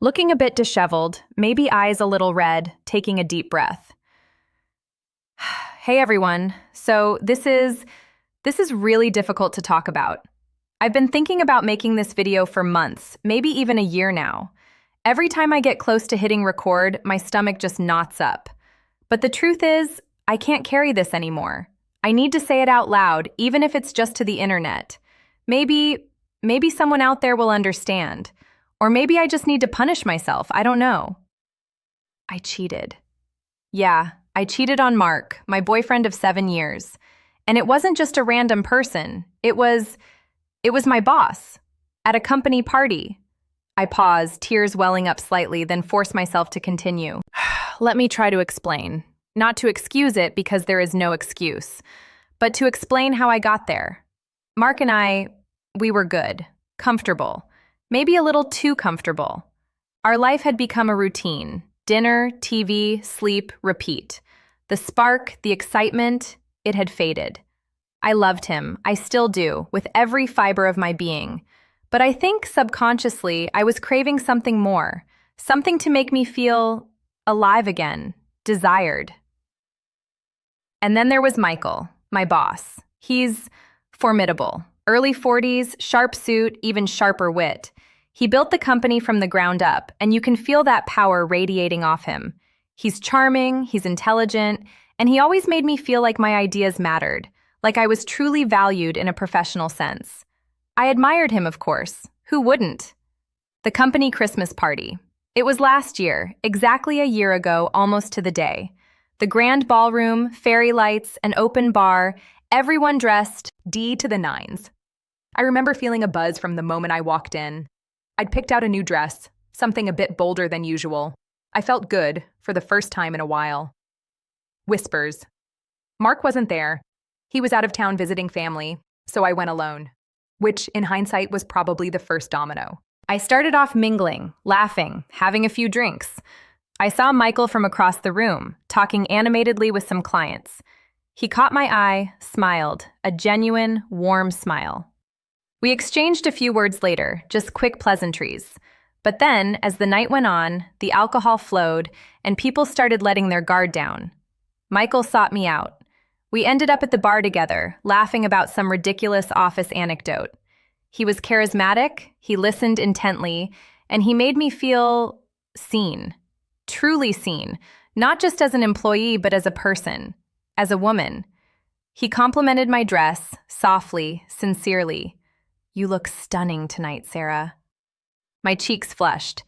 looking a bit disheveled, maybe eyes a little red, taking a deep breath. Hey everyone. So this is really difficult to talk about. I've been thinking about making this video for months, maybe even a year now. Every time I get close to hitting record, my stomach just knots up. But the truth is, I can't carry this anymore. I need to say it out loud, even if it's just to the internet. Maybe someone out there will understand. Or maybe I just need to punish myself, I don't know. I cheated. Yeah, I cheated on Mark, my boyfriend of 7 years. And it wasn't just a random person. It was my boss, at a company party. I pause, tears welling up slightly, then force myself to continue. Let me try to explain. Not to excuse it, because there is no excuse, but to explain how I got there. Mark and we were good, comfortable, maybe a little too comfortable. Our life had become a routine. Dinner, TV, sleep, repeat. The spark, the excitement, it had faded. I loved him, I still do, with every fiber of my being. But I think subconsciously I was craving something more, something to make me feel alive again, desired. And then there was Michael, my boss. He's formidable. Early 40s, sharp suit, even sharper wit. He built the company from the ground up, and you can feel that power radiating off him. He's charming, he's intelligent, and he always made me feel like my ideas mattered, like I was truly valued in a professional sense. I admired him, of course. Who wouldn't? The company Christmas party. It was last year, exactly a year ago, almost to the day. The grand ballroom, fairy lights, an open bar, everyone dressed D to the nines. I remember feeling a buzz from the moment I walked in. I'd picked out a new dress, something a bit bolder than usual. I felt good, for the first time in a while. Whispers. Mark wasn't there. He was out of town visiting family, so I went alone. Which, in hindsight, was probably the first domino. I started off mingling, laughing, having a few drinks. I saw Michael from across the room, talking animatedly with some clients. He caught my eye, smiled, a genuine, warm smile. We exchanged a few words later, just quick pleasantries. But then, as the night went on, the alcohol flowed, and people started letting their guard down. Michael sought me out. We ended up at the bar together, laughing about some ridiculous office anecdote. He was charismatic, he listened intently, and he made me feel seen. Truly seen, not just as an employee, but as a person, as a woman. He complimented my dress, softly, sincerely. "You look stunning tonight, Sarah." My cheeks flushed.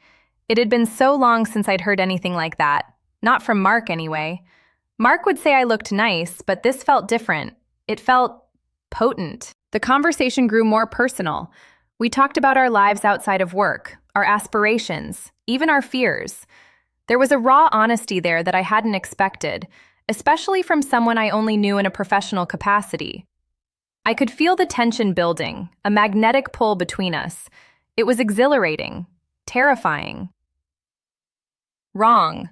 It had been so long since I'd heard anything like that. Not from Mark, anyway. Mark would say I looked nice, but this felt different. It felt potent. The conversation grew more personal. We talked about our lives outside of work, our aspirations, even our fears. There was a raw honesty there that I hadn't expected, especially from someone I only knew in a professional capacity. I could feel the tension building, a magnetic pull between us. It was exhilarating, terrifying. Wrong,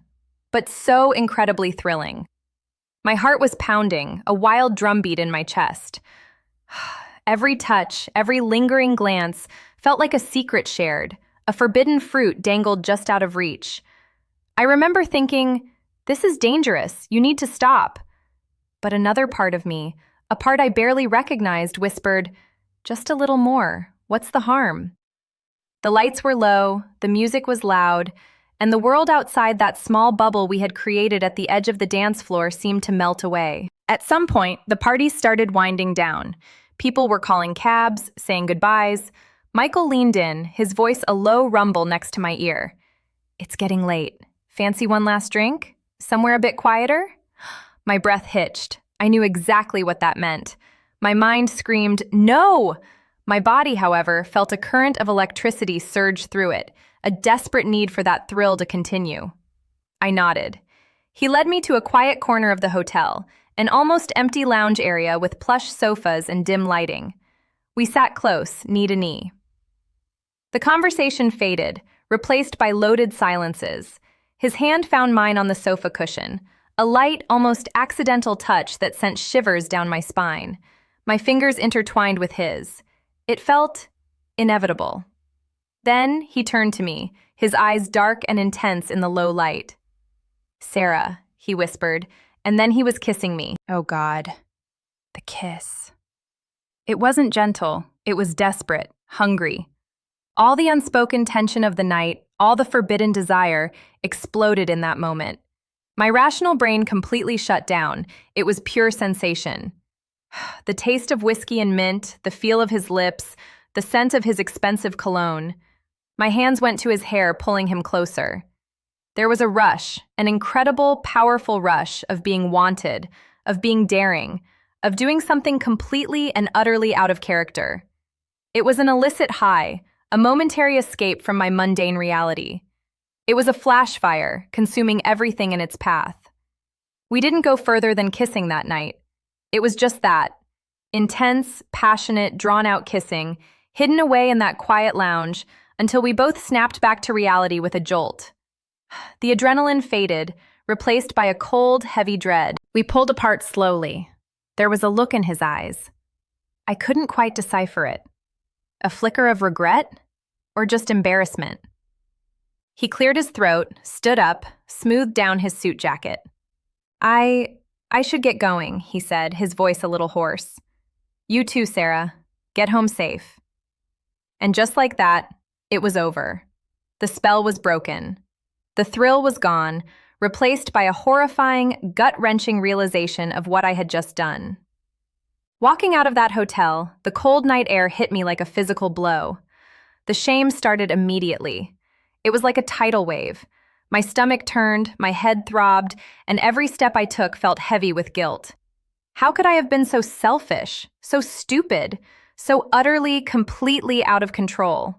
but so incredibly thrilling. My heart was pounding, a wild drumbeat in my chest. Every touch, every lingering glance felt like a secret shared, a forbidden fruit dangled just out of reach. I remember thinking, this is dangerous, you need to stop. But another part of me, a part I barely recognized, whispered, just a little more, what's the harm? The lights were low, the music was loud, and the world outside that small bubble we had created at the edge of the dance floor seemed to melt away. At some point, the party started winding down. People were calling cabs, saying goodbyes. Michael leaned in, his voice a low rumble next to my ear. "It's getting late. Fancy one last drink? Somewhere a bit quieter?" My breath hitched. I knew exactly what that meant. My mind screamed, "No!" My body, however, felt a current of electricity surge through it, a desperate need for that thrill to continue. I nodded. He led me to a quiet corner of the hotel, an almost empty lounge area with plush sofas and dim lighting. We sat close, knee to knee. The conversation faded, replaced by loaded silences. His hand found mine on the sofa cushion, a light, almost accidental touch that sent shivers down my spine. My fingers intertwined with his. It felt inevitable. Then he turned to me, his eyes dark and intense in the low light. "Sarah," he whispered, and then he was kissing me. Oh God, the kiss. It wasn't gentle, it was desperate, hungry. All the unspoken tension of the night, all the forbidden desire, exploded in that moment. My rational brain completely shut down. It was pure sensation. The taste of whiskey and mint, the feel of his lips, the scent of his expensive cologne. My hands went to his hair, pulling him closer. There was a rush, an incredible, powerful rush of being wanted, of being daring, of doing something completely and utterly out of character. It was an illicit high, a momentary escape from my mundane reality. It was a flash fire, consuming everything in its path. We didn't go further than kissing that night. It was just that. Intense, passionate, drawn-out kissing, hidden away in that quiet lounge, until we both snapped back to reality with a jolt. The adrenaline faded, replaced by a cold, heavy dread. We pulled apart slowly. There was a look in his eyes. I couldn't quite decipher it. A flicker of regret? Or just embarrassment? He cleared his throat, stood up, smoothed down his suit jacket. I should get going, he said, his voice a little hoarse. You too, Sarah. Get home safe. And just like that, it was over. The spell was broken. The thrill was gone, replaced by a horrifying, gut-wrenching realization of what I had just done. Walking out of that hotel, the cold night air hit me like a physical blow. The shame started immediately. It was like a tidal wave. My stomach turned, my head throbbed, and every step I took felt heavy with guilt. How could I have been so selfish, so stupid, so utterly, completely out of control?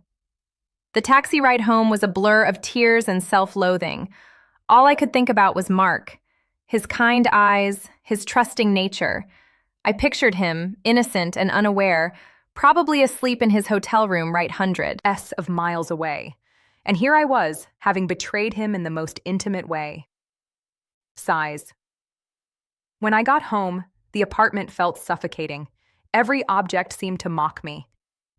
The taxi ride home was a blur of tears and self-loathing. All I could think about was Mark, his kind eyes, his trusting nature. I pictured him, innocent and unaware, probably asleep in his hotel room right hundreds of miles away. And here I was, having betrayed him in the most intimate way. Sighs. When I got home, the apartment felt suffocating. Every object seemed to mock me.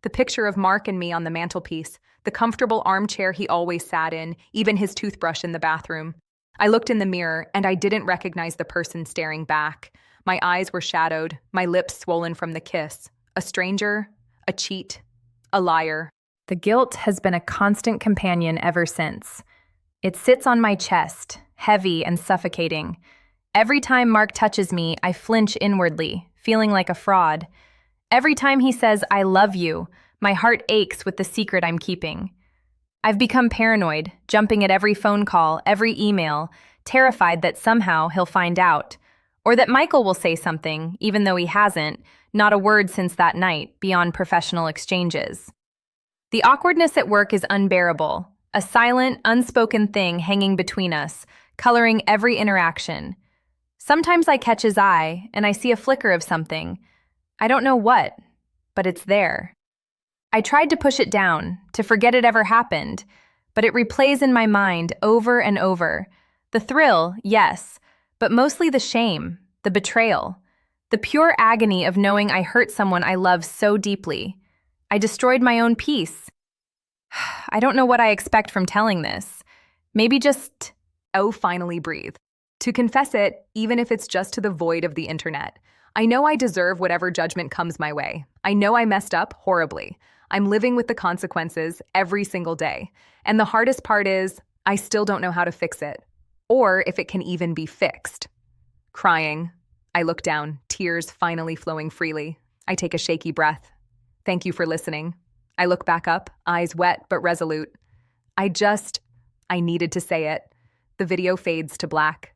The picture of Mark and me on the mantelpiece, the comfortable armchair he always sat in, even his toothbrush in the bathroom. I looked in the mirror, and I didn't recognize the person staring back. My eyes were shadowed, my lips swollen from the kiss. A stranger, a cheat, a liar. The guilt has been a constant companion ever since. It sits on my chest, heavy and suffocating. Every time Mark touches me, I flinch inwardly, feeling like a fraud. Every time he says, "I love you," my heart aches with the secret I'm keeping. I've become paranoid, jumping at every phone call, every email, terrified that somehow he'll find out. Or that Michael will say something, even though he hasn't, not a word since that night, beyond professional exchanges. The awkwardness at work is unbearable, a silent, unspoken thing hanging between us, coloring every interaction. Sometimes I catch his eye, and I see a flicker of something. I don't know what, but it's there. I tried to push it down, to forget it ever happened, but it replays in my mind over and over. The thrill, yes, but mostly the shame, the betrayal, the pure agony of knowing I hurt someone I love so deeply. I destroyed my own peace. I don't know what I expect from telling this. Maybe just, finally breathe. To confess it, even if it's just to the void of the internet. I know I deserve whatever judgment comes my way. I know I messed up horribly. I'm living with the consequences every single day. And the hardest part is, I still don't know how to fix it. Or if it can even be fixed. Crying. I look down, tears finally flowing freely. I take a shaky breath. Thank you for listening. I look back up, eyes wet but resolute. I needed to say it. The video fades to black.